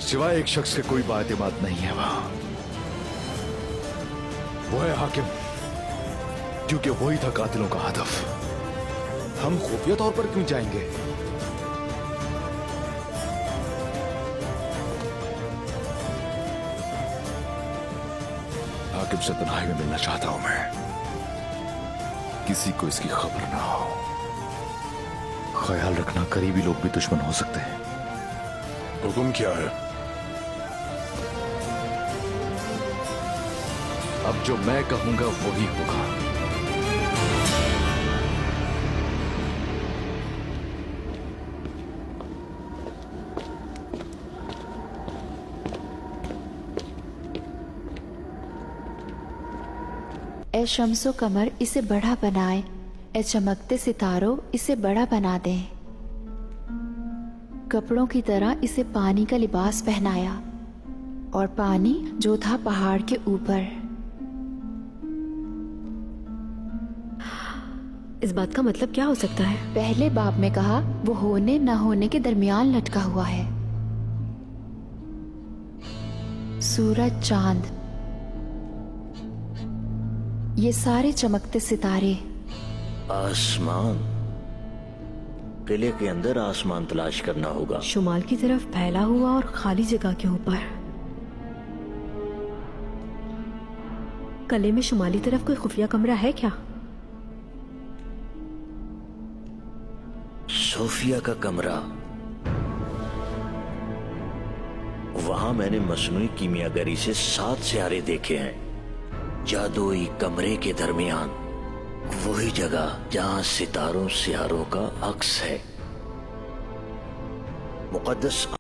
सिवाय एक शख्स के कोई बाएतमाद नहीं है वहां। वो है हाकिम, क्योंकि वही था कातिलों का हदफ। हम खुफिया तौर पर क्यों जाएंगे? हाकिम से तन्हाई में मिलना चाहता हूं मैं, किसी को इसकी खबर ना हो। ख्याल रखना, करीबी लोग भी दुश्मन हो सकते हैं। हुक्म क्या है? अब जो मैं कहूंगा वही होगा। ए शम्सो कमर, इसे बड़ा बनाए। ए चमकते सितारों, इसे बड़ा बना दें। कपड़ों की तरह इसे पानी का लिबास पहनाया, और पानी जो था पहाड़ के ऊपर। इस बात का मतलब क्या हो सकता है? पहले बाब में कहा वो होने न होने के दरमियान लटका हुआ है। सूरज, चांद, ये सारे चमकते सितारे। आसमान, किले के अंदर आसमान तलाश करना होगा। शुमाल की तरफ फैला हुआ और खाली जगह के ऊपर। किले में शुमाली तरफ कोई खुफिया कमरा है क्या? सोफिया का कमरा, वहां मैंने मसनूई कीमियागरी से 7 सियारे देखे हैं। जादुई कमरे के दरमियान वही जगह जहां सितारों सियारों का अक्स है। मुकद्दस